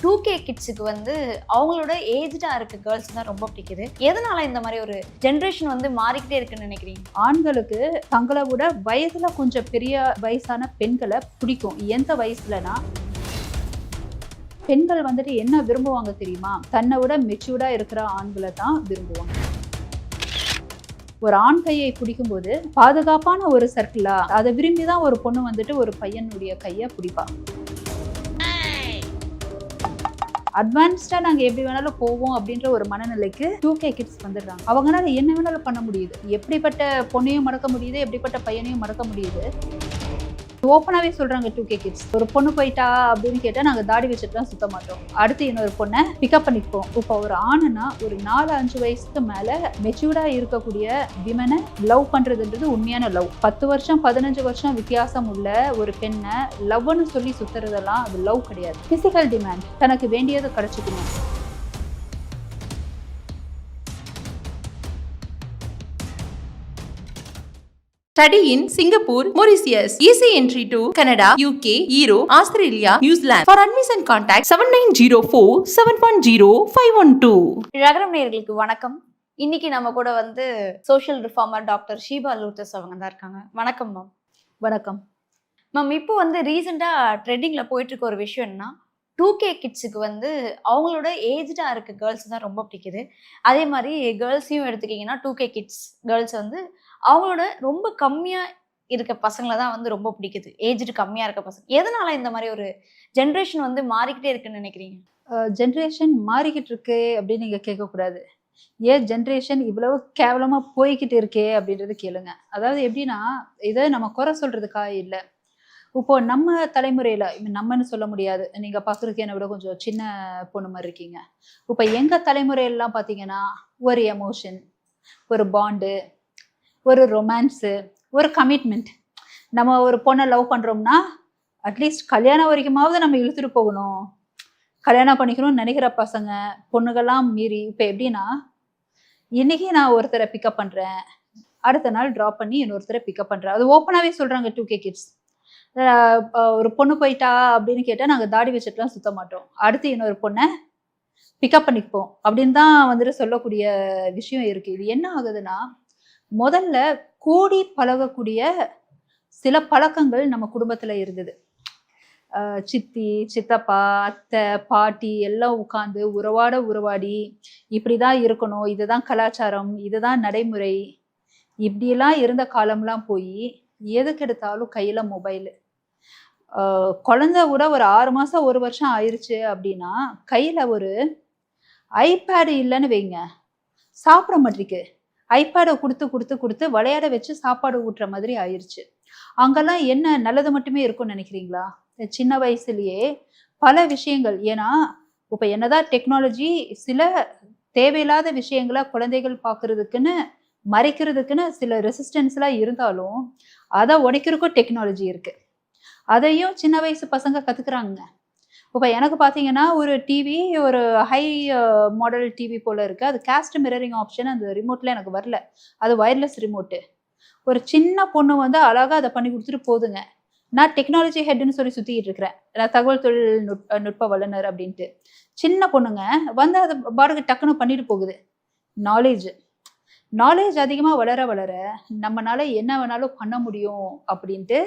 2K கிட்ஸுக்கு வந்து அவங்களோட ஏஜ்டா இருக்க கேர்ள்ஸ் தான் ரொம்ப பிடிக்குது. எதனால இந்த மாதிரி ஒரு ஜென்ரேஷன் வந்து மாறிக்கிட்டே இருக்குன்னு நினைக்கிறீங்க? ஆண்களுக்கு தங்களை விட வயதுல கொஞ்சம் பெரிய வயசான பெண்களை பிடிக்கும். எந்த வயசுலனா, பெண்கள் வந்துட்டு என்ன விரும்புவாங்க தெரியுமா? தன்னை விட மெச்சூர்டா இருக்கிற ஆண்களை தான் விரும்புவாங்க. ஒரு ஆண் கையை பிடிக்கும்போது பாதுகாப்பான ஒரு சர்க்கிளா அதை விரும்பிதான் ஒரு பொண்ணு வந்துட்டு ஒரு பையனுடைய கையை பிடிப்பா. அட்வான்ஸ்டா நாங்க எப்படி வேணாலும் போவோம் அப்படின்ற ஒரு மனநிலைக்கு 2K கிட்ஸ் வந்துடுறாங்க. அவங்களால என்ன வேணாலும் பண்ண முடியுது. எப்படிப்பட்ட பொண்ணையும் மடக்க முடியுது, எப்படிப்பட்ட பையனையும் மடக்க முடியுது. ஓப்பனாவே சொல்றாங்க 2K கிட்ஸ். ஒரு பொண்ணு போயிட்டா அப்படின்னு கேட்டா நாங்க தாடி வச்சுட்டு தான் சுத்த மாட்டோம். அடுத்து இன்னொரு பொண்ணை பிக்கப் பண்ணிப்போம். இப்போ ஒரு ஆணுனா ஒரு 4-5 வயசுக்கு மேல மெச்சூர்டா இருக்கக்கூடிய விமனை லவ் பண்றதுன்றது உண்மையான லவ். 10 வருஷம் 15 வருஷம் வித்தியாசம் உள்ள ஒரு பெண்ணை லவ்னு சொல்லி சுத்துறதெல்லாம் அது லவ் கிடையாது. பிசிக்கல் டிமாண்ட், தனக்கு வேண்டியது கிடைச்சிக்கணும். Study in Singapore, Mauritius. Easy entry to Canada, UK, Europe, Australia, New Zealand. For admission contact 7904-710-512. ரகரம் நேயர்களுக்கு வணக்கம். இன்னைக்கு நம்ம கூட வந்து சோஷியல் ரிஃபார்மர் டாக்டர் ஷீபா லூத்தஸ் அவங்க தான் இருக்காங்க. வணக்கம் மேம். வணக்கம் மேம், இப்போ வந்து ரீசெண்டா ட்ரெண்டிங்ல போயிட்டு இருக்க ஒரு விஷயம் என்னன்னா 2K கிட்ஸுக்கு வந்து அவங்களோட ஏஜ்டா இருக்க கேர்ள்ஸ் தான் ரொம்ப பிடிக்குது. அதே மாதிரி கேர்ள்ஸையும் எடுத்துக்கிங்கன்னா 2K கிட்ஸ் கேர்ள்ஸ் வந்து அவங்களோட ரொம்ப கம்மியா இருக்க பசங்களை தான் வந்து ரொம்ப பிடிக்குது. ஏஜ்டு கம்மியா இருக்க பசங்க. எதனால இந்த மாதிரி ஒரு ஜென்ரேஷன் வந்து மாறிக்கிட்டே இருக்குன்னு நினைக்கிறீங்க? ஜென்ரேஷன் மாறிக்கிட்டு இருக்கு அப்படின்னு நீங்க கேட்கக்கூடாது. ஏன் ஜென்ரேஷன் இவ்வளவு கேவலமா போய்கிட்டு இருக்கே அப்படின்றது கேளுங்க. அதாவது எப்படின்னா, இதை நம்ம குறை சொல்றதுக்காக இல்லை. இப்போ நம்ம தலைமுறையில நம்மன்னு சொல்ல முடியாது, நீங்க பாக்குறதுக்கு என்னை விட கொஞ்சம் சின்ன பொண்ணு மாதிரி இருக்கீங்க. இப்போ எங்க தலைமுறையெல்லாம் பாத்தீங்கன்னா ஒரு எமோஷன், ஒரு பாண்டு, ஒரு ரொமான்ஸு, ஒரு கமிட்மெண்ட். நம்ம ஒரு பொண்ணை லவ் பண்றோம்னா அட்லீஸ்ட் கல்யாணம் வரைக்குமாவது நம்ம இழுத்துட்டு போகணும். கல்யாணம் பண்ணிக்கணும்னு நினைக்கிற பசங்க பொண்ணுகள்லாம் மீறி இப்போ எப்படின்னா, இன்னைக்கு நான் ஒருத்தரை பிக்கப் பண்றேன், அடுத்த நாள் ட்ராப் பண்ணி இன்னொருத்தரை பிக்கப் பண்றேன். அது ஓப்பனாவே சொல்றாங்க 2K கிட்ஸ். ஒரு பொண்ணு போயிட்டா அப்படின்னு கேட்டா நாங்க தாடி வச்சுட்டுலாம் சுத்த மாட்டோம். அடுத்து இன்னொரு பொண்ணை பிக்கப் பண்ணிப்போம் அப்படின்னு தான் வந்துட்டு சொல்லக்கூடிய விஷயம் இருக்கு. இது என்ன ஆகுதுன்னா, முதல்ல கூடி பழகக்கூடிய சில பழக்கங்கள் நம்ம குடும்பத்துல இருந்தது. சித்தி, சித்தப்பா, அத்தை, பாட்டி எல்லாம் உட்காந்து உறவாடி இப்படிதான் இருக்கணும், இதுதான் கலாச்சாரம், இதுதான் நடைமுறை, இப்படியெல்லாம் இருந்த காலம்லாம் போய் எதுக்கு எடுத்தாலும் கையில மொபைல். குழந்தை கூட ஒரு 6 மாசம் 1 வருஷம் ஆயிடுச்சு அப்படின்னா கையில ஒரு ஐபேடு இல்லைன்னு வைங்க, சாப்பிட மாட்டேங்குது. ஐபேடை கொடுத்து விளையாட வச்சு சாப்பாடு ஊட்டுற மாதிரி ஆயிடுச்சு. அங்கெல்லாம் என்ன நல்லது மட்டுமே இருக்கும்னு நினைக்கிறீங்களா? சின்ன வயசுலயே பல விஷயங்கள். ஏன்னா இப்ப என்னதான் டெக்னாலஜி சில தேவையில்லாத விஷயங்களை குழந்தைகள் பார்க்கறதுக்குன்னு மறைக்கிறதுக்குன்னு சில ரெசிஸ்டன்ஸ்லாம் இருந்தாலும் அதை உடைக்கிறதுக்கும் டெக்னாலஜி இருக்கு. அதையும் சின்ன வயசு பசங்க கத்துக்கிறாங்க. இப்போ எனக்கு பார்த்தீங்கன்னா ஒரு டிவி, ஒரு ஹை மாடல் டிவி போல இருக்கு. அது காஸ்ட் மிரரிங் ஆப்ஷன் அந்த ரிமோட்ல எனக்கு வரல. அது வயர்லெஸ் ரிமோட்டு. ஒரு சின்ன பொண்ணு வந்து அழகா அதை பண்ணி கொடுத்துட்டு போதுங்க. நான் டெக்னாலஜி ஹெட்னு சொல்லி சுத்திக்கிட்டு இருக்கிறேன். நான் தகவல் தொழில்நுட்ப வல்லுநர் அப்படின்ட்டு. சின்ன பொண்ணுங்க வந்து அதை பாருங்க டக்குன்னு பண்ணிட்டு போகுது. நாலேஜ் அதிகமா வளர நம்மளால என்ன வேணாலும் பண்ண முடியும் அப்படின்ட்டு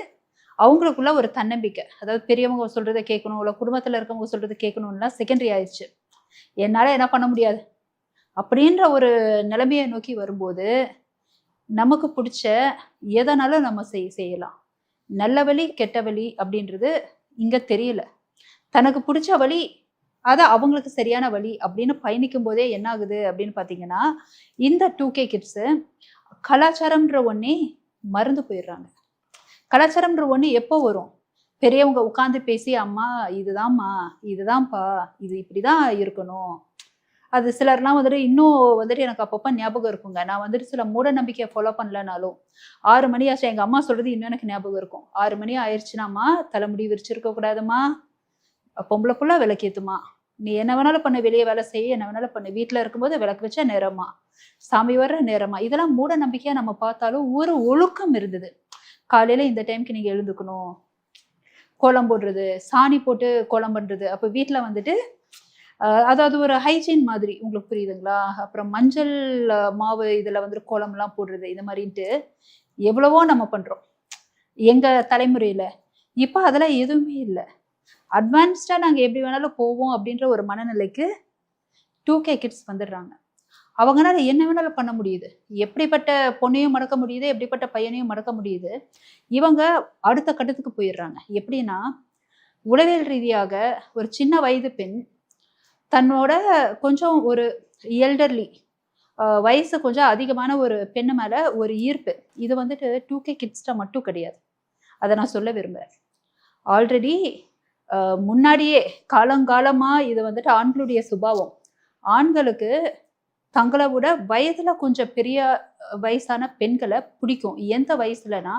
அவங்களுக்குள்ள ஒரு தன்னம்பிக்கை. அதாவது பெரியவங்க சொல்றதை கேட்கணும், இல்லை குடும்பத்துல இருக்கவங்க சொல்றதை கேட்கணும்லாம் செகண்டரி ஆயிடுச்சு. என்னால என்ன பண்ண முடியாது அப்படின்ற ஒரு நிலைமையை நோக்கி வரும்போது நமக்கு பிடிச்ச எதனாலும் நம்ம செய்யலாம். நல்ல வழி கெட்ட வழி அப்படின்றது இங்க தெரியல. தனக்கு பிடிச்ச வழி அது அவங்களுக்கு சரியான வழி அப்படின்னு பயணிக்கும் போதே என்ன ஆகுது அப்படின்னு பாத்தீங்கன்னா, இந்த 2K கிட்ஸ் கலாச்சாரம்ன்ற ஒன்னே மறந்து போயிடுறாங்க. கலாச்சாரம்ன்ற ஒண்ணு எப்போ வரும்? பெரியவங்க உட்காந்து பேசி, அம்மா இதுதான்மா, இதுதான்ப்பா, இது இப்படிதான் இருக்கணும். அது சிலர்லாம் வந்துட்டு இன்னும் வந்துட்டு எனக்கு அப்பப்போ ஞாபகம் இருக்குங்க. நான் வந்துட்டு சில மூட நம்பிக்கையை ஃபாலோ பண்ணலனாலும் 6 மணி ஆச்சு, எங்க அம்மா சொல்றது இன்னும் எனக்கு ஞாபகம் இருக்கும். 6 மணி ஆயிடுச்சுனாமா தலைமுடி விரிச்சிருக்க கூடாதுமா, பொம்பளை புள்ள விளக்கேத்துமா, நீ என்ன வேணாலும் பண்ண, வெளியே வேலை செய்ய, என்ன வேணாலும் பண்ணு, வீட்டுல இருக்கும்போது விளக்கு வச்சா நேரமா, சாமி வர்ற நேரமா. இதெல்லாம் மூட நம்பிக்கையா நம்ம பார்த்தாலும் ஒரு ஒழுக்கம் இருந்தது. காலையில இந்த டைமுக்கு நீங்க எழுந்துக்கணும், கோலம் போடுறது, சாணி போட்டு கோலம் பண்றது. அப்போ வீட்டுல வந்துட்டு அதாவது ஒரு ஹைஜீன் மாதிரி, உங்களுக்கு புரியுதுங்களா? அப்புறம் மஞ்சள் மாவு இதுல வந்துட்டு கோலம்லாம் போடுறது, இது மாதிரின்ட்டு எவ்வளவோ நம்ம பண்றோம் எங்க தலைமுறையில. இப்ப அதெல்லாம் எதுவுமே இல்லை. அட்வான்ஸ்டா நாங்க எப்படி வேணாலும் போவோம் அப்படின்ற ஒரு மனநிலைக்கு 2K கிட்ஸ் வந்துடுறாங்க. அவங்களால என்ன வேணாலும் பண்ண முடியுது. எப்படிப்பட்ட பொண்ணையும் மடக்க முடியுது, எப்படிப்பட்ட பையனையும் மடக்க முடியுது. இவங்க அடுத்த கட்டத்துக்கு போயிடுறாங்க. எப்படின்னா, உளவியல் ரீதியாக ஒரு சின்ன வயது பெண் தன்னோட கொஞ்சம் ஒரு எல்டர்லி வயசு கொஞ்சம் அதிகமான ஒரு பெண்ணு மேல ஒரு ஈர்ப்பு. இது வந்துட்டு 2K கிட்ஸ்ட மட்டும் கிடையாது. அதை நான் சொல்ல விரும்புறேன். ஆல்ரெடி முன்னாடியே காலங்காலமா இது வந்துட்டு ஆண்களுடைய சுபாவம். ஆண்களுக்கு தங்களை விட வயதுல கொஞ்சம் பெரிய வயசான பெண்களை பிடிக்கும். எந்த வயசுலனா,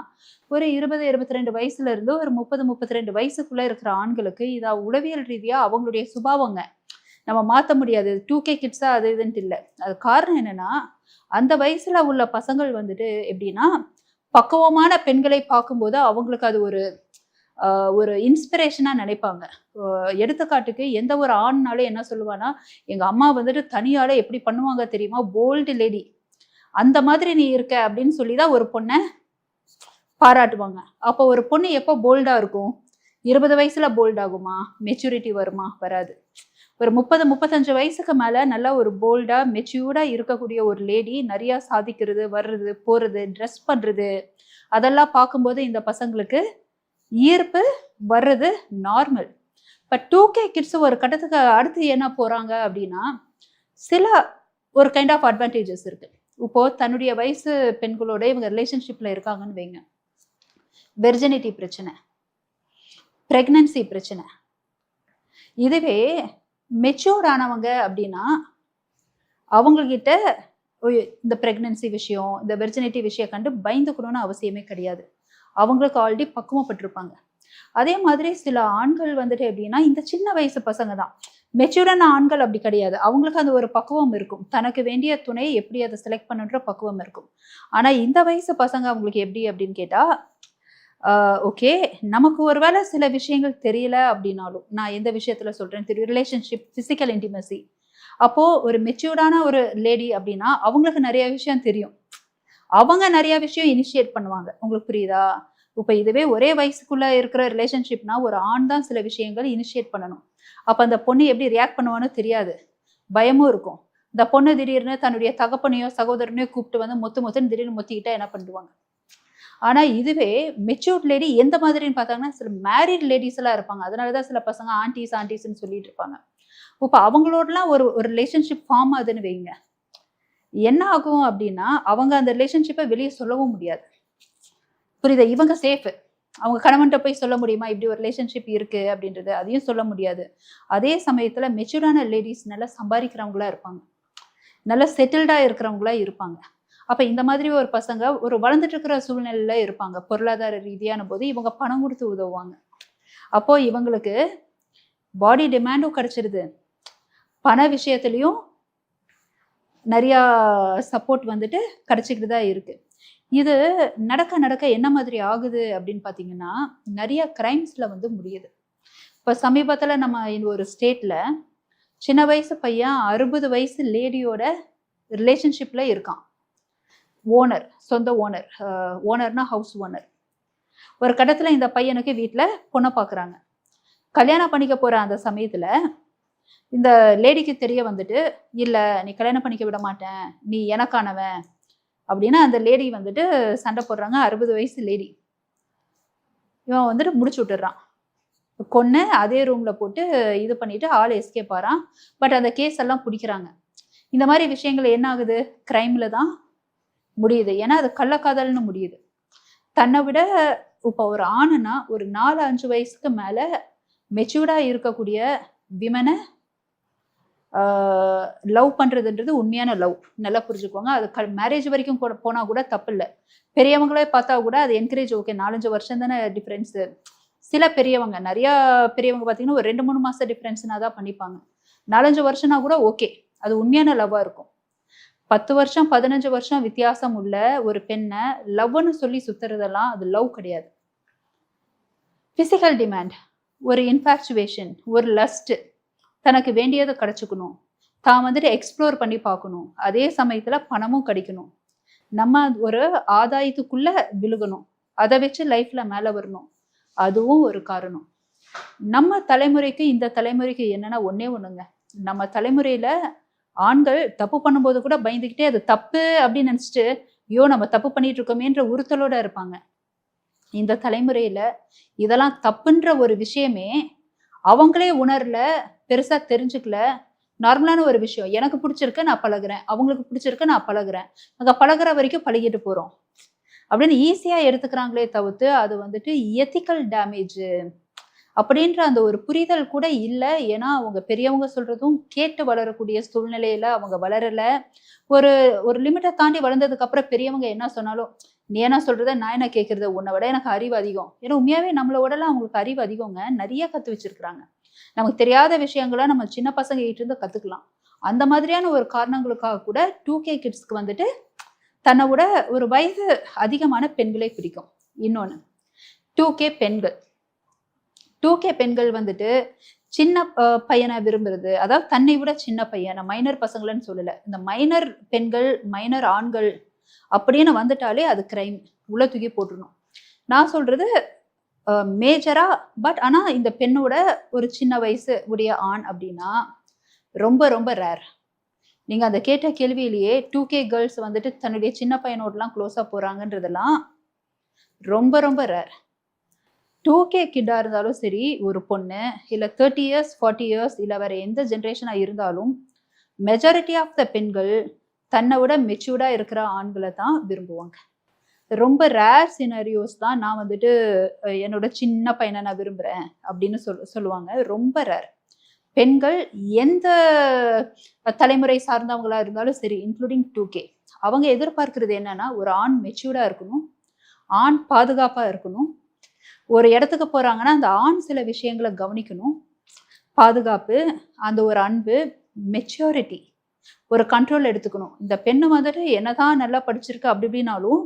ஒரு 20-22 வயசுல இருந்து ஒரு 30-32 வயசுக்குள்ள இருக்கிற ஆண்களுக்கு இதா உளவியல் ரீதியா அவங்களுடைய சுபாவங்க. நம்ம மாற்ற முடியாது. 2K கிட்ஸா அது இதுன்ட்டு இல்லை. அது காரணம் என்னன்னா, அந்த வயசுல உள்ள பசங்கள் வந்துட்டு எப்படின்னா, பக்குவமான பெண்களை பார்க்கும்போது அவங்களுக்கு அது ஒரு இன்ஸ்பிரேஷனா நினைப்பாங்க. எடுத்துக்காட்டுக்கு எந்த ஒரு ஆண்னாலும் என்ன சொல்லுவானா, எங்க அம்மா வந்துட்டு தனியால எப்படி பண்ணுவாங்க தெரியுமா, போல்டு லேடி, அந்த மாதிரி நீ இருக்க அப்படின்னு சொல்லிதான் ஒரு பொண்ணை பாராட்டுவாங்க. அப்போ ஒரு பொண்ணு எப்போ போல்டா இருக்கும்? 20 வயசுல போல்ட் ஆகுமா? மெச்சூரிட்டி வருமா? வராது. ஒரு 30-35 வயசுக்கு மேல நல்லா ஒரு போல்டா மெச்சூர்டா இருக்கக்கூடிய ஒரு லேடி நிறைய சாதிக்கிறது, வர்றது, போறது, ட்ரெஸ் பண்றது, அதெல்லாம் பார்க்கும்போது இந்த பசங்களுக்கு ஈர்ப்பு வர்றது நார்மல். பட் 2K கிட்ஸ் ஒரு கட்டத்துக்கு அடுத்து என்ன போறாங்க அப்படின்னா, சில ஒரு கைண்ட் ஆஃப் அட்வான்டேஜஸ் இருக்கு. இப்போ தன்னுடைய வயசு பெண்களோட இவங்க ரிலேஷன்ஷிப்ல இருக்காங்கன்னு வைங்க, வெர்ஜினிட்டி பிரச்சனை, பிரெக்னன்சி பிரச்சனை. இதுவே மெச்சூர்ட் ஆனவங்க அப்படின்னா அவங்கக்கிட்ட இந்த பிரெக்னன்சி விஷயம், இந்த வெர்ஜினிட்டி விஷயம் கண்டு பயந்துக்கணும்னு அவசியமே கிடையாது. அவங்களுக்கு ஆல்ரெடி பக்குவப்பட்டிருப்பாங்க. அதே மாதிரி சில ஆண்கள் வந்துட்டு எப்படின்னா, இந்த சின்ன வயசு பசங்க தான். மெச்சூரான ஆண்கள் அப்படி கிடையாது. அவங்களுக்கு அந்த ஒரு பக்குவம் இருக்கும். தனக்கு வேண்டிய துணை எப்படி அதை செலக்ட் பண்ணுன்ற பக்குவம் இருக்கும். ஆனா இந்த வயசு பசங்க அவங்களுக்கு எப்படி அப்படின்னு கேட்டா, ஓகே, நமக்கு ஒருவேளை சில விஷயங்கள் தெரியல அப்படின்னாலும், நான் எந்த விஷயத்துல சொல்றேன் தெரியும், ரிலேஷன்ஷிப், பிசிக்கல் இன்டிமசி. அப்போ ஒரு மெச்சூர்டான ஒரு லேடி அப்படின்னா அவங்களுக்கு நிறைய விஷயம் தெரியும். அவங்க நிறைய விஷயம் இனிஷியேட் பண்ணுவாங்க. உங்களுக்கு புரியுதா? இப்போ இதுவே ஒரே வயசுக்குள்ள இருக்கிற ரிலேஷன்ஷிப்னா ஒரு ஆண் தான் சில விஷயங்கள் இனிஷியேட் பண்ணணும். அப்ப அந்த பொண்ணு எப்படி ரியாக்ட் பண்ணுவான்னு தெரியாது, பயமும் இருக்கும். இந்த பொண்ணு திடீர்னு தன்னுடைய தகப்பனையோ சகோதரனையோ கூப்பிட்டு வந்து மொத்துன்னு திடீர்னு மொத்திக்கிட்டா என்ன பண்ணுவாங்க? ஆனா இதுவே மெச்சூர்ட் லேடி எந்த மாதிரின்னு பார்த்தாங்கன்னா, சில மேரிட் லேடிஸ் எல்லாம் இருப்பாங்க. அதனாலதான் சில பசங்க ஆன்டிஸ்ன்னு சொல்லிட்டு இருப்பாங்க. இப்போ அவங்களோடலாம் ஒரு ரிலேஷன்ஷிப் ஃபார்ம் ஆகுதுன்னு வைங்க, என்ன ஆகும் அப்படின்னா, அவங்க அந்த ரிலேஷன்ஷிப்பை வெளியே சொல்லவும் முடியாது. புரியுதா? இவங்க சேஃப். அவங்க கணவன்கிட்ட போய் சொல்ல முடியுமா இப்படி ஒரு ரிலேஷன்ஷிப் இருக்கு அப்படின்றது? அதையும் சொல்ல முடியாது. அதே சமயத்துல மெச்சூர்டான லேடிஸ் நல்லா சம்பாதிக்கிறவங்களா இருப்பாங்க, நல்லா செட்டில்டா இருக்கிறவங்களா இருப்பாங்க. அப்ப இந்த மாதிரி ஒரு பசங்க ஒரு வளர்ந்துட்டு இருக்கிற சூழ்நிலையில இருப்பாங்க. பொருளாதார ரீதியான போது இவங்க பணம் கொடுத்து உதவுவாங்க. அப்போ இவங்களுக்கு பாடி டிமாண்டும் கிடைச்சிருது, பண விஷயத்திலையும் நிறைய சப்போர்ட் வந்துட்டு கிடைச்சிக்கிட்டு தான் இருக்கு. இது நடக்க என்ன மாதிரி ஆகுது அப்படின்னு பாத்தீங்கன்னா, நிறைய கிரைம்ஸ்ல வந்து முடியுது. இப்ப சமீபத்துல நம்ம ஒரு ஸ்டேட்ல சின்ன வயசு பையன் 60 வயசு லேடியோட ரிலேஷன்ஷிப்ல இருக்கான். ஓனர், சொந்த ஓனர், ஓனர்னா ஹவுஸ் ஓனர். ஒரு கட்டத்துல இந்த பையனுக்கு வீட்டுல பொண்ணை பாக்குறாங்க. கல்யாணம் பண்ணிக்க போற அந்த சமயத்துல இந்த லேடிக்கு தெரிய வந்துட்டு, இல்ல நீ கல்யாணம் பண்ணிக்க விட மாட்டேன், நீ எனக்கானவன் அப்படின்னா அந்த லேடி வந்துட்டு சண்டை போடுறாங்க. 60 வயசு லேடி. இவன் வந்துட்டு முடிச்சு விட்டுறான். கொன்னு அதே ரூம்ல போட்டு இது பண்ணிட்டு ஆள் எஸ்கேப் ஆறான். பட் அந்த கேஸ் எல்லாம் பிடிக்கிறாங்க. இந்த மாதிரி விஷயங்கள் என்ன ஆகுது? கிரைம்ல தான் முடியுது. ஏன்னா அது கள்ளக்காதல்னு முடியுது. தன்னை விட இப்போ ஒரு ஆணுனா ஒரு 4-5 வயசுக்கு மேல மெச்சூர்டா இருக்கக்கூடிய விமனை லவ் பண்றதுன்றது உண்மையான லவ். நல்லா புரிஞ்சுக்கோங்க. அது மேரேஜ் வரைக்கும் கூட போனா கூட தப்பு இல்லை. பெரியவங்களே பார்த்தா கூட அது என்கரேஜ். ஓகே, 4-5 வருஷம் தானே டிஃபரன்ஸ். சில பெரியவங்க, நிறைய பெரியவங்க பார்த்தீங்கன்னா ஒரு 2-3 மாசம் டிஃபரன்ஸ்னா தான் பண்ணிப்பாங்க. 4-5 வருஷம்னா கூட ஓகே, அது உண்மையான லவ்வா இருக்கும். 10 வருஷம் 15 வருஷம் வித்தியாசம் உள்ள ஒரு பெண்ணை லவ்னு சொல்லி சுத்துறதெல்லாம் அது லவ் கிடையாது. ஃபிசிக்கல் டிமாண்ட், ஒரு இன்ஃபாக்சுவேஷன், ஒரு லஸ்ட், தனக்கு வேண்டியதை கிடைச்சுக்கணும், தான் வந்துட்டு எக்ஸ்ப்ளோர் பண்ணி பார்க்கணும், அதே சமயத்துல பணமும் கிடைக்கணும், நம்ம ஒரு ஆதாயத்துக்குள்ள விழுகணும், அதை வச்சு லைஃப்ல மேல வரணும், அதுவும் ஒரு காரணம். நம்ம தலைமுறைக்கு இந்த தலைமுறைக்கு என்னன்னா ஒன்னே ஒண்ணுங்க, நம்ம தலைமுறையில ஆண்கள் தப்பு பண்ணும்போது கூட பயந்துக்கிட்டே அது தப்பு அப்படின்னு நினைச்சிட்டு ஐயோ நம்ம தப்பு பண்ணிட்டு இருக்கோமேன்ற உறுத்தலோட இருப்பாங்க. இந்த தலைமுறையில இதெல்லாம் தப்புன்ற ஒரு விஷயமே அவங்களே உணரல, பெருசா தெரிஞ்சுக்கல, நார்மலான ஒரு விஷயம். எனக்கு பிடிச்சிருக்கு நான் பழகுறேன், அவங்களுக்கு பிடிச்சிருக்கு நான் பழகுறேன், அங்க பழகுற வரைக்கும் பழகிட்டு போறோம் அப்படின்னு ஈஸியா எடுத்துக்கிறாங்களே தவிர்த்து அது வந்துட்டு எத்திக்கல் டேமேஜ் அப்படின்ற அந்த ஒரு புரிதல் கூட இல்லை. ஏன்னா அவங்க பெரியவங்க சொல்றதும் கேட்டு வளரக்கூடிய சூழ்நிலையில அவங்க வளரல. ஒரு ஒரு லிமிட்டை தாண்டி வளர்ந்ததுக்கு அப்புறம் பெரியவங்க என்ன சொன்னாலும் நீ என்ன சொல்றத நான் என்ன கேட்கறது, உன்னை விட எனக்கு அறிவு அதிகம். ஏன்னா உண்மையாவே நம்மளோடலாம் அவங்களுக்கு அறிவு அதிகங்க, நிறைய கத்து வச்சிருக்கிறாங்க. நமக்கு தெரியாத விஷயங்களை நம்ம சின்ன பசங்க கிட்ட இருந்து கத்துக்கலாம். அந்த மாதிரியான ஒரு காரணங்களுக்காக கூட 2K கிட்ஸ்க்கு வந்துட்டு தன்னை விட ஒரு வயது அதிகமான பெண்களை பிடிக்கும். இன்னொன்னு 2K பெண்கள், 2K பெண்கள் வந்துட்டு சின்ன பையனை விரும்புறது, அதாவது தன்னை விட சின்ன பையன், மைனர் பசங்களன்னு சொல்லல, இந்த மைனர் பெண்கள் மைனர் ஆண்கள் அப்படின்னு வந்துட்டாலே அது கிரைம், உள்ள தூக்கி போட்டுடணும். நான் சொல்றது மேஜரா, பட் ஆனா இந்த பெண்ணோட ஒரு சின்ன வயசு உடைய ஆண் அப்படின்னா ரொம்ப ரொம்ப ரேர். நீங்க அந்த கேட்ட கேள்வியிலேயே 2K கேர்ள்ஸ் வந்துட்டு தன்னுடைய சின்ன பையனோடலாம் க்ளோஸா போறாங்கன்றதெல்லாம் ரொம்ப ரொம்ப ரேர். 2K கிட்டா இருந்தாலும் சரி, ஒரு பொண்ணு இல்லை 30 years 40 years இல்லை வேற எந்த ஜென்ரேஷனா இருந்தாலும் மெஜாரிட்டி ஆஃப் த பெண்கள் தன்னை விட மெச்சூர்டா இருக்கிற ஆண்களை தான் விரும்புவாங்க. ரொம்ப ரேர் சினாரியோஸ் தான் நான் வந்துட்டு என்னோட சின்ன பையனை நான் விரும்புறேன் அப்படின்னு சொல்லுவாங்க. ரொம்ப ரேர். பெண்கள் எந்த தலைமுறை சார்ந்தவங்களா இருந்தாலும் சரி, இன்க்ளூடிங் 2K, அவங்க எதிர்பார்க்கிறது என்னன்னா ஒரு ஆண் மெச்சூர்டா இருக்கணும், ஆண் பாதுகாப்பா இருக்கணும், ஒரு இடத்துக்கு போறாங்கன்னா அந்த ஆண் சில விஷயங்களை கவனிக்கணும், பாதுகாப்பு, அந்த ஒரு அன்பு, மெச்சூரிட்டி, ஒரு கண்ட்ரோல் எடுத்துக்கணும். இந்த பெண்ணு வந்துட்டு என்னதான் நல்லா படிச்சிருக்கு அப்படி இப்படின்னாலும்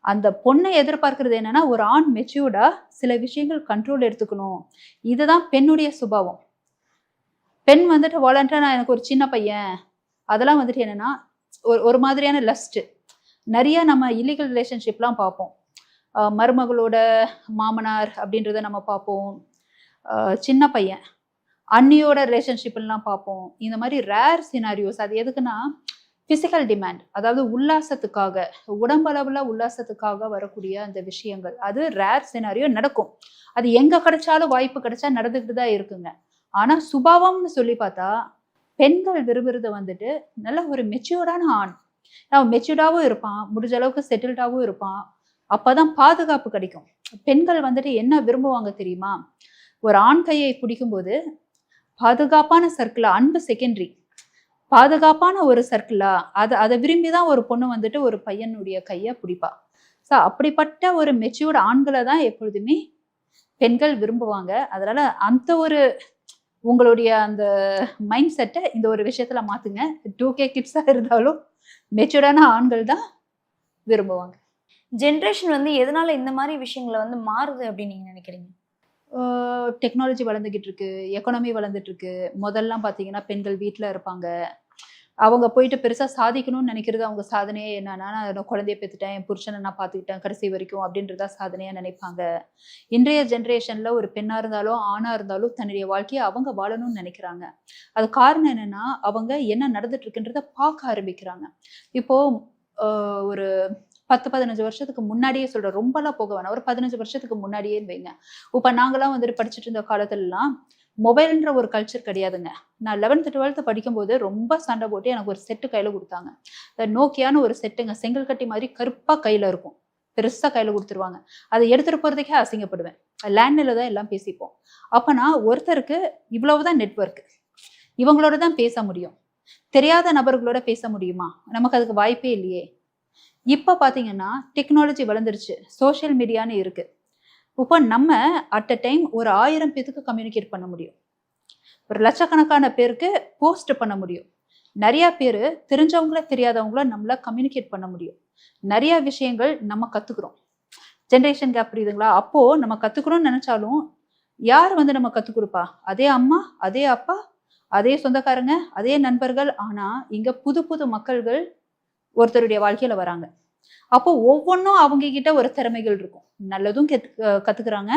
அந்த பொண்ணை எதிர்பார்க்கறது என்னன்னா ஒரு ஆண் மெச்சூர்டா சில விஷயங்கள் கண்ட்ரோல் எடுத்துக்கணும். இதுதான் பெண்ணுடைய சுபாவம். பெண் வந்துட்டு வாலண்டரா நான் எனக்கு ஒரு சின்ன பையன், அதெல்லாம் வந்துட்டு என்னன்னா ஒரு மாதிரியான லஸ்ட். நிறைய நம்ம இல்லீகல் ரிலேஷன்ஷிப்லாம் பார்ப்போம். மருமகளோட மாமனார் அப்படின்றத நம்ம பார்ப்போம், சின்ன பையன் அண்ணியோட ரிலேஷன்ஷிப்லாம் பார்ப்போம். இந்த மாதிரி ரேர் சினாரியோஸ். அது எதுக்குன்னா பிசிக்கல் டிமாண்ட், அதாவது உல்லாசத்துக்காக, உடம்பளவுல உல்லாசத்துக்காக வரக்கூடிய அந்த விஷயங்கள், அது ரேர் சினாரியோ நடக்கும். அது எங்க கிடைச்சாலும் வாய்ப்பு கிடைச்சா நடந்துக்கிட்டு தான் இருக்குங்க. ஆனா சுபாவம்னு சொல்லி பார்த்தா பெண்கள் விரும்புறது வந்துட்டு நல்ல ஒரு மெச்சூர்டான ஆண். அவன் மெச்சூர்டாவும் இருப்பான், முடிஞ்ச அளவுக்கு செட்டில்டாவும் இருப்பான், அப்பதான் பாதுகாப்பு கிடைக்கும். பெண்கள் வந்துட்டு என்ன விரும்புவாங்க தெரியுமா, ஒரு ஆண் கையை பிடிக்கும்போது பாதுகாப்பான சர்க்கிளா, அன்பு செகண்டரி, பாதுகாப்பான ஒரு சர்க்கிளா, அதை விரும்பிதான் ஒரு பொண்ணு வந்துட்டு ஒரு பையனுடைய கையை பிடிப்பா. ஸோ அப்படிப்பட்ட ஒரு மெச்சூர்ட் ஆண்களை தான் எப்பொழுதுமே பெண்கள் விரும்புவாங்க. அதனால அந்த ஒரு உங்களுடைய அந்த மைண்ட் செட்டை இந்த ஒரு விஷயத்துல மாத்துங்க. 2K கிட்ஸா இருந்தாலும் மெச்சூர்டான ஆண்கள் தான் விரும்புவாங்க. ஜென்ரேஷன் வந்து எதனால இந்த மாதிரி விஷயங்களை வந்து மாறுது அப்படின்னு நீங்க நினைக்கிறீங்க? டெக்னாலஜி வளர்ந்துகிட்டு இருக்கு, எக்கானமி வளர்ந்துட்டு இருக்கு. முதல்லாம் பார்த்தீங்கன்னா பெண்கள் வீட்டில் இருப்பாங்க, அவங்க போயிட்டு பெருசாக சாதிக்கணும்னு நினைக்கிறது அவங்க சாதனையே என்னன்னா நான் குழந்தைய பெற்றுட்டேன், என் புருஷனை நான் பார்த்துக்கிட்டேன் கடைசி வரைக்கும் அப்படின்றதா சாதனையாக நினைப்பாங்க. இன்றைய ஜென்ரேஷனில் ஒரு பெண்ணாக இருந்தாலும் ஆணாக இருந்தாலும் தன்னுடைய வாழ்க்கையை அவங்க வாழணும்னு நினைக்கிறாங்க. அது காரணம் என்னன்னா அவங்க என்ன நடந்துட்டு இருக்குன்றத பார்க்க ஆரம்பிக்கிறாங்க. இப்போ ஒரு 10-15 வருஷத்துக்கு முன்னாடியே சொல்றேன், ரொம்பலாம் போக வேணாம், ஒரு 15 வருஷத்துக்கு முன்னாடியே வைங்க. இப்போ நாங்களாம் வந்துட்டு படிச்சுட்டு இருந்த காலத்துலலாம் மொபைல்ன்ற ஒரு கல்ச்சர் கிடையாதுங்க. நான் 11th 12th படிக்கும்போது ரொம்ப சண்டை போட்டு எனக்கு ஒரு செட்டு கையில கொடுத்தாங்க. நோக்கியான்னு ஒரு செட்டுங்க, செங்கல் கட்டி மாதிரி கருப்பா கையில இருக்கும், பெருசா கையில கொடுத்துருவாங்க. அதை எடுத்துட்டு போறதுக்கே அசிங்கப்படுவேன். லேண்ட்ல தான் எல்லாம் பேசிப்போம். அப்பனா ஒருத்தருக்கு இவ்வளவுதான் நெட்வொர்க், இவங்களோட தான் பேச முடியும், தெரியாத நபர்களோட பேச முடியுமா? நமக்கு அதுக்கு வாய்ப்பே இல்லையே. இப்போ பார்த்தீங்கன்னா டெக்னாலஜி வளர்ந்துருச்சு, சோஷியல் மீடியான்னு இருக்கு. இப்போ நம்ம அட் அ டைம் ஒரு 1000 பேருக்கு கம்யூனிகேட் பண்ண முடியும், ஒரு லட்சக்கணக்கான பேருக்கு போஸ்ட் பண்ண முடியும், நிறைய பேர் தெரிஞ்சவங்கள தெரியாதவங்கள நம்மள கம்யூனிகேட் பண்ண முடியும், நிறைய விஷயங்கள் நம்ம கத்துக்கிறோம். ஜென்ரேஷன் கேப் புரியுதுங்களா? அப்போ நம்ம கத்துக்கணும்னு நினைச்சாலும் யார் வந்து நம்ம கத்துக் கொடுப்பா? அதே அம்மா, அதே அப்பா, அதே சொந்தக்காரங்க, அதே நண்பர்கள். ஆனா இங்க புது புது மக்கள்கள் ஒருத்தருடைய வாழ்க்கையில வராங்க. அப்போ ஒவ்வொன்றும் அவங்க கிட்ட ஒரு திறமைகள் இருக்கும். நல்லதும் கத்துக்கிறாங்க,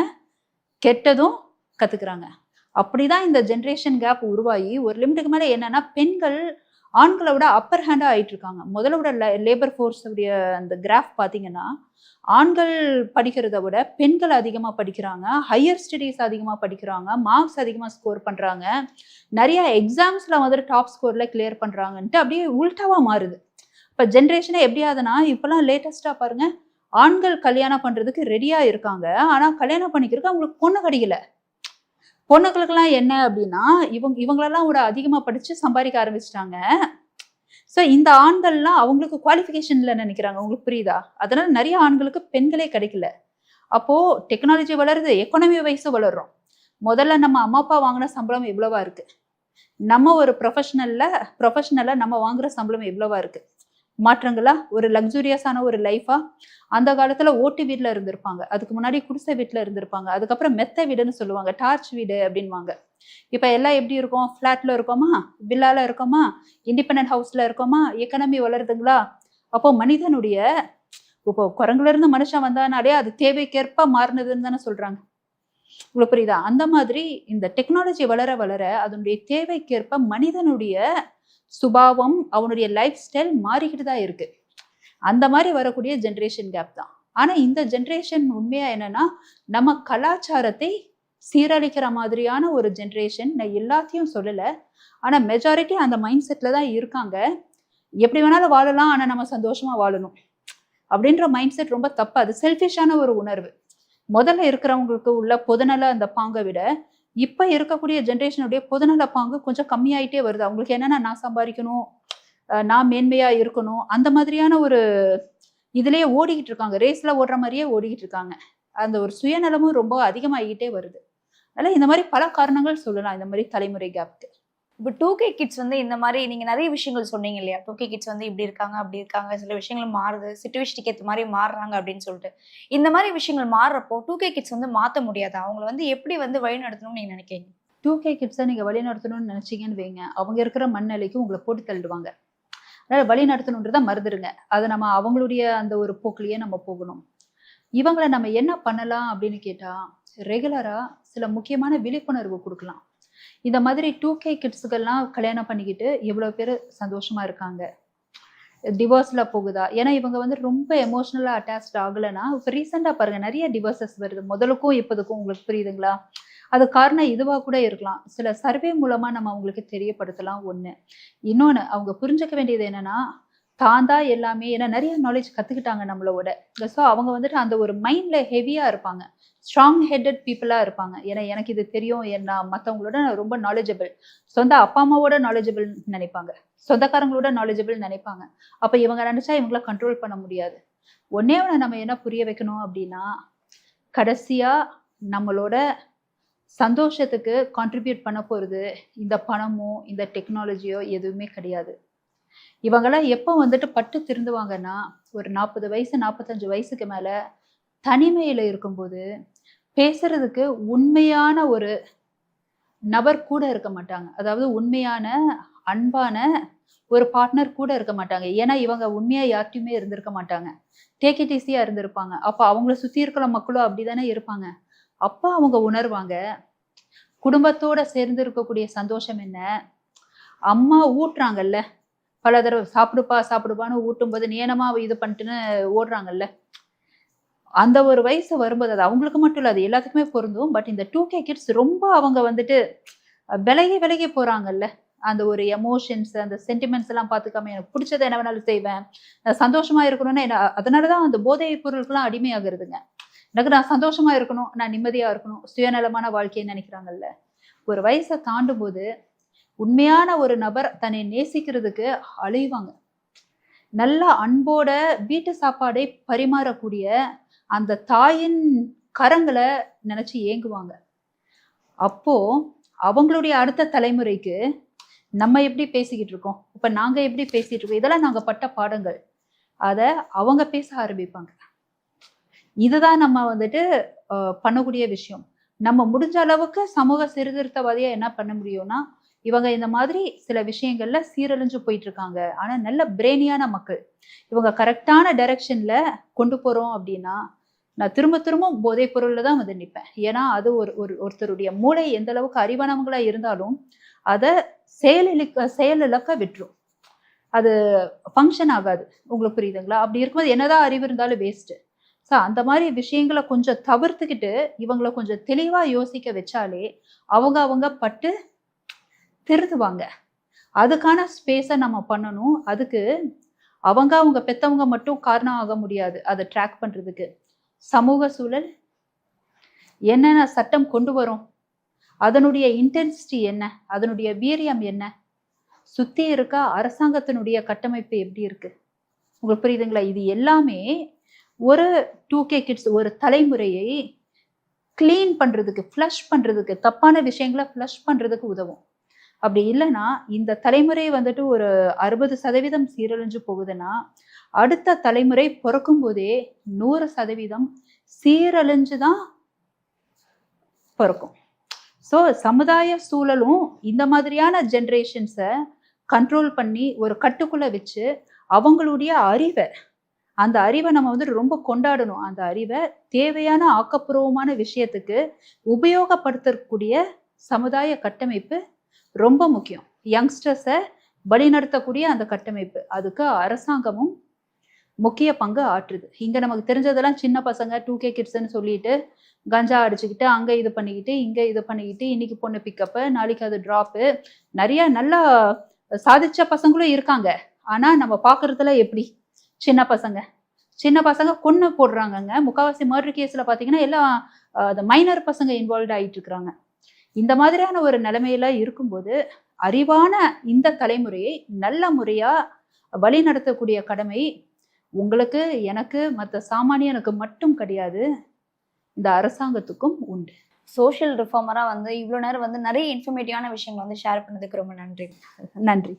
கெட்டதும் கத்துக்கிறாங்க. அப்படிதான் இந்த ஜென்ரேஷன் கேப் உருவாகி ஒரு லிமிட்டுக்கு மேல என்னன்னா பெண்கள் ஆண்களை விட அப்பர் ஹேண்டா ஆயிட்டு இருக்காங்க. முதல்ல விட லேபர் ஃபோர்ஸ் உடைய அந்த கிராஃப் பாத்தீங்கன்னா ஆண்கள் படிக்கிறத விட பெண்கள் அதிகமா படிக்கிறாங்க, ஹையர் ஸ்டடீஸ் அதிகமா படிக்கிறாங்க, மார்க்ஸ் அதிகமா ஸ்கோர் பண்றாங்க, நிறைய எக்ஸாம்ஸ்ல வந்து டாப் ஸ்கோர்ல கிளியர் பண்றாங்கன்ட்டு அப்படியே உல்டாவா மாறுது. இப்ப ஜென்ரேஷனே எப்படி ஆகுதுன்னா இப்பெல்லாம் லேட்டஸ்டா பாருங்க, ஆண்கள் கல்யாணம் பண்றதுக்கு ரெடியா இருக்காங்க, ஆனா கல்யாணம் பண்ணிக்கிறதுக்கு அவங்களுக்கு பொண்ணு கிடைக்கல. பொண்ணுகளுக்கெல்லாம் என்ன அப்படின்னா இவங்களெல்லாம் ஒரு அதிகமா படிச்சு சம்பாதிக்க ஆரம்பிச்சிட்டாங்க. ஸோ இந்த ஆண்கள்லாம் அவங்களுக்கு குவாலிஃபிகேஷன்ல நினைக்கிறாங்க. உங்களுக்கு புரியுதா? அதனால நிறைய ஆண்களுக்கு பெண்களே கிடைக்கல. அப்போ டெக்னாலஜி வளருது, எக்கானமி வைஸும் வளர்றோம். முதல்ல நம்ம அம்மா அப்பா வாங்கின சம்பளம் எவ்வளவா இருக்கு, நம்ம ஒரு ப்ரொஃபஷனலா நம்ம வாங்குற சம்பளம் எவ்வளவா இருக்கு, மாற்றங்களா? ஒரு லக்ஸூரியஸான ஒரு லைஃபா? அந்த காலத்துல ஓட்டு வீட்டுல இருந்திருப்பாங்க, அதுக்கு முன்னாடி குடிசை வீட்டுல இருந்திருப்பாங்க, அதுக்கப்புறம் மெத்த வீடுன்னு சொல்லுவாங்க, டார்ச் வீடு அப்படின்வாங்க. இப்ப எல்லாம் எப்படி இருக்கும்? ஃபிளாட்ல இருக்கோமா, வில்லால இருக்கோமா, இண்டிபெண்டன்ட் ஹவுஸ்ல இருக்கோமா? எக்கனமி வளருதுங்களா? அப்போ மனிதனுடைய இப்போ குரங்குல இருந்து மனுஷன் வந்தானாலே அது தேவைக்கேற்ப மாறினதுன்னு தானே சொல்றாங்க. உங்களுக்கு புரியுதா? அந்த மாதிரி இந்த டெக்னாலஜி வளர வளர அதனுடைய தேவைக்கேற்ப மனிதனுடைய சுபாவம், அவனுடைய லைஃப் ஸ்டைல் மாறிக்கிட்டு தான் இருக்கு. அந்த மாதிரி வரக்கூடிய ஜென்ரேஷன் கேப் தான். ஆனா இந்த ஜென்ரேஷன் உண்மையா என்னன்னா நம்ம கலாச்சாரத்தை சீரழிக்கிற மாதிரியான ஒரு ஜென்ரேஷன். நான் எல்லாத்தையும் சொல்லல, ஆனா மெஜாரிட்டி அந்த மைண்ட் செட்ல தான் இருக்காங்க. எப்படி வேணாலும் வாழலாம், ஆனா நம்ம சந்தோஷமா வாழணும் அப்படின்ற மைண்ட் செட் ரொம்ப தப்பு. அது செல்ஃபிஷான ஒரு உணர்வு. முதல்ல இருக்கிறவங்களுக்கு உள்ள பொதுநல அந்த பாங்கை விட இப்ப இருக்கக்கூடிய ஜென்ரேஷனுடைய பொதுநல பாங்கு கொஞ்சம் கம்மியாயிட்டே வருது. அவங்களுக்கு என்னன்னா நான் சம்பாதிக்கணும், நான் மேன்மையா இருக்கணும், அந்த மாதிரியான ஒரு இதுலயே ஓடிக்கிட்டு இருக்காங்க. ரேஸ்ல ஓடுற மாதிரியே ஓடிக்கிட்டு இருக்காங்க. அந்த ஒரு சுயநலமும் ரொம்ப அதிகமாகிட்டே வருது. அதனால இந்த மாதிரி பல காரணங்கள் சொல்லலாம் இந்த மாதிரி தலைமுறை கேப்க்கு. இப்போ 2K கிட்ஸ் வந்து இந்த மாதிரி நீங்க நிறைய விஷயங்கள் சொன்னீங்க இல்லையா? 2K கிட்ஸ் வந்து இப்படி இருக்காங்க, அப்படி இருக்காங்க, சில விஷயங்கள் மாறுது, சிச்சுவேஷனுக்கு ஏற்ற மாதிரி மாறுறாங்க அப்படின்னு சொல்லிட்டு. இந்த மாதிரி விஷயங்கள் மாறுறப்போ 2K கிட்ஸ் வந்து மாற்ற முடியாதா? அவங்களை வந்து எப்படி வந்து வழி நடத்தணும்னு நீங்க நினைக்கிறீங்க? 2K கிட்ஸை நீங்க வழி நடத்தணும்னு நினைச்சீங்கன்னு வைங்க, அவங்க இருக்கிற மண்நிலைக்கு உங்களை போட்டு தள்ளிடுவாங்க. அதனால வழி நடத்தணுன்றதை மறந்துடுங்க. அதை நம்ம அவங்களுடைய அந்த ஒரு போக்கிலேயே நம்ம போகணும். இவங்களை நம்ம என்ன பண்ணலாம் அப்படின்னு கேட்டா, ரெகுலரா சில முக்கியமான விழிப்புணர்வு கொடுக்கலாம். இந்த மாதிரி 2K கிட்ஸுக்கெல்லாம் கல்யாணம் பண்ணிக்கிட்டு எவ்வளவு பேர் சந்தோஷமா இருக்காங்க, டிவோர்ஸ்ல போகுதா? ஏன்னா இவங்க வந்து ரொம்ப எமோஷனலா அட்டாச்ட் ஆகலைன்னா, இப்போ ரீசெண்டா பாருங்க நிறைய டிவோர்ஸஸ் வருது, முதலுக்கும் இப்போதுக்கும். உங்களுக்கு புரியுதுங்களா? அது காரணம் இதுவா கூட இருக்கலாம். சில சர்வே மூலமா நம்ம அவங்களுக்கு தெரியப்படுத்தலாம். ஒண்ணு. இன்னொன்னு, அவங்க புரிஞ்சுக்க வேண்டியது என்னன்னா, தான் தான் எல்லாமே. ஏன்னா நிறைய நாலேஜ் கத்துக்கிட்டாங்க நம்மளோட. ஸோ அவங்க வந்துட்டு அந்த ஒரு மைண்ட்ல ஹெவியா இருப்பாங்க, ஸ்ட்ராங் ஹெட்டட் பீப்புளா இருப்பாங்க. ஏன்னா எனக்கு இது தெரியும், நான் மற்றவங்களோட ரொம்ப நாலேஜபிள், சொந்த அப்பா அம்மாவோட நாலேஜபிள் நினைப்பாங்க, சொந்தக்காரங்களோட நாலேஜபிள் நினைப்பாங்க. அப்ப இவங்க நினைச்சா இவங்கள கண்ட்ரோல் பண்ண முடியாது. ஒன்னே ஒன்று நம்ம என்ன புரிய வைக்கணும் அப்படின்னா, கடைசியா நம்மளோட சந்தோஷத்துக்கு கான்ட்ரிபியூட் பண்ண போறது இந்த பணமோ இந்த டெக்னாலஜியோ எதுவுமே கிடையாது. இவங்கெல்லாம் எப்போ வந்துட்டு பட்டு திருந்துவாங்கன்னா, ஒரு 40 வயசு 45 வயசுக்கு மேல தனிமையில இருக்கும்போது பேசுறதுக்கு உண்மையான ஒரு நபர் கூட இருக்க மாட்டாங்க. அதாவது உண்மையான அன்பான ஒரு பார்ட்னர் கூட இருக்க மாட்டாங்க. ஏன்னா இவங்க உண்மையா யார்ட்டையுமே இருந்திருக்க மாட்டாங்க, டேக் இட் ஈஸியா இருந்திருப்பாங்க. அப்ப அவங்கள சுத்தி இருக்கிற மக்களும் அப்படிதானே இருப்பாங்க. அப்ப அவங்க உணர்வாங்க குடும்பத்தோட சேர்ந்து இருக்கக்கூடிய சந்தோஷம் என்ன. அம்மா ஊட்டுறாங்கல்ல, பல தடவை சாப்பிடுப்பா சாப்பிடுப்பான்னு ஊட்டும் போது நேனமா இது பண்ணிட்டுன்னு ஓடுறாங்கல்ல, அந்த ஒரு வயசு வரும்போது அது அவங்களுக்கு மட்டும் இல்லை, அது எல்லாத்துக்குமே பொருந்தும். பட் இந்த 2K கிட்ஸ் ரொம்ப அவங்க வந்துட்டு விலகி போறாங்கல்ல, அந்த ஒரு எமோஷன்ஸ் அந்த சென்டிமெண்ட்ஸ் எல்லாம் பார்த்துக்காம எனக்கு பிடிச்சதை என்ன வேணாலும் செய்வேன், நான் சந்தோஷமா இருக்கணும்னு என்ன. அதனாலதான் அந்த போதை பொருட்கள்லாம் அடிமையாகிறதுங்க. எனக்கு நான் சந்தோஷமா இருக்கணும், நான் நிம்மதியா இருக்கணும், சுயநலமான வாழ்க்கைன்னு நினைக்கிறாங்கல்ல. ஒரு வயசை தாண்டும் போது உண்மையான ஒரு நபர் தன்னை நேசிக்கிறதுக்கு அழைவாங்க. நல்ல அன்போட வீட்டு சாப்பாடை பரிமாறக்கூடிய அந்த தாயின் கரங்களை நினைச்சு ஏங்குவாங்க. அப்போ அவங்களுடைய அடுத்த தலைமுறைக்கு நம்ம எப்படி பேசிக்கிட்டு இருக்கோம், இப்ப நாங்க எப்படி பேசிட்டு இருக்கோம், இதெல்லாம் நாங்க பட்ட பாடங்கள். அத அவங்க பேச ஆரம்பிப்பாங்க. இதுதான் நம்ம வந்துட்டு பண்ணக்கூடிய விஷயம். நம்ம முடிஞ்ச அளவுக்கு சமூக சீர்திருத்தவாதியா என்ன பண்ண முடியும்னா, இவங்க இந்த மாதிரி சில விஷயங்கள்ல சீரழிஞ்சு போயிட்டு இருக்காங்க. ஆனா நல்ல பிரெயினியான மக்கள். இவங்க கரெக்டான டைரக்ஷன்ல கொண்டு போறோம் அப்படின்னா, நான் திரும்ப திரும்ப போதைப் பொருள்ல தான் வந்து நிப்பேன். ஏன்னா அது ஒருத்தருடைய மூளை எந்த அளவுக்கு அறிவானவங்களா இருந்தாலும் அத செயலிழக்க விட்டுரும். அது ஃபங்க்ஷன் ஆகாது. உங்களுக்கு புரியுதுங்களா? அப்படி இருக்கும்போது என்னதான் அறிவு இருந்தாலும் வேஸ்ட். ஸோ அந்த மாதிரி விஷயங்களை கொஞ்சம் தவிர்த்துக்கிட்டு இவங்கள கொஞ்சம் தெளிவா யோசிக்க வச்சாலே அவங்க பட்டு திருந்துவாங்க. அதுக்கான ஸ்பேஸை நம்ம பண்ணணும். அதுக்கு அவங்க பெத்தவங்க மட்டும் காரணம் ஆக முடியாது. அதை ட்ராக் பண்றதுக்கு சமூக சூழல் என்னென்ன சட்டம் கொண்டு வரும், அதனுடைய இன்டென்சிட்டி என்ன, அதனுடைய வீரியம் என்ன, சுத்தி இருக்க அரசாங்கத்தினுடைய கட்டமைப்பு எப்படி இருக்கு, உங்களுக்கு புரியுதுங்களா? இது எல்லாமே ஒரு 2K கிட்ஸ் ஒரு தலைமுறையை கிளீன் பண்றதுக்கு, ஃப்ளஷ் பண்றதுக்கு, தப்பான விஷயங்களை ஃப்ளஷ் பண்றதுக்கு உதவும். அப்படி இல்லைன்னா இந்த தலைமுறை வந்துட்டு ஒரு 60% சீரழிஞ்சு போகுதுன்னா, அடுத்த தலைமுறை பிறக்கும் போதே 100% சீரழிஞ்சு தான் பிறக்கும். ஸோ சமுதாய சூழலும் இந்த மாதிரியான ஜென்ரேஷன்ஸை கண்ட்ரோல் பண்ணி ஒரு கட்டுக்குள்ள வச்சு அவங்களுடைய அந்த அறிவை நம்ம வந்து ரொம்ப கொண்டாடணும். அந்த அறிவை தேவையான ஆக்கப்பூர்வமான விஷயத்துக்கு உபயோகப்படுத்தக்கூடிய சமுதாய கட்டமைப்பு ரொம்ப முக்கியம். யங்ஸ்டர்ஸை வழிநடத்தக்கூடிய அந்த கட்டமைப்பு, அதுக்கு அரசாங்கமும் முக்கிய பங்கு ஆற்றுது. இங்க நமக்கு தெரிஞ்சதெல்லாம் சின்ன பசங்க 2K கிட்ஸ்ன்னு சொல்லிட்டு கஞ்சா அடிச்சுக்கிட்டு அங்க இது பண்ணிக்கிட்டு இங்க இது பண்ணிக்கிட்டு, இன்னைக்கு பொண்ணு பிக்கப்பு, நாளைக்கு அது டிராப்பு, நிறைய நல்லா சாதிச்ச பசங்களும் இருக்காங்க. ஆனா நம்ம பாக்குறதுல எப்படி சின்ன பசங்க கொன்னு போடுறாங்கங்க. முக்காவாசி மர்டர் கேஸ்ல பாத்தீங்கன்னா எல்லாம் அந்த மைனர் பசங்க இன்வால்வ் ஆயிட்டு இருக்கிறாங்க. இந்த மாதிரியான ஒரு நிலைமையில இருக்கும்போது அறிவான இந்த தலைமுறையை நல்ல முறையா வழி நடத்தக்கூடிய கடமை உங்களுக்கு, எனக்கு, மற்ற சாமானியனுக்கு மட்டும் கிடையாது, இந்த அரசாங்கத்துக்கும் உண்டு. சோஷியல் ரிஃபார்மரா வந்து இவ்வளோ நேரம் வந்து நிறைய இன்ஃபர்மேட்டிவான விஷயங்கள் வந்து ஷேர் பண்ணதுக்கு ரொம்ப நன்றி. நன்றி.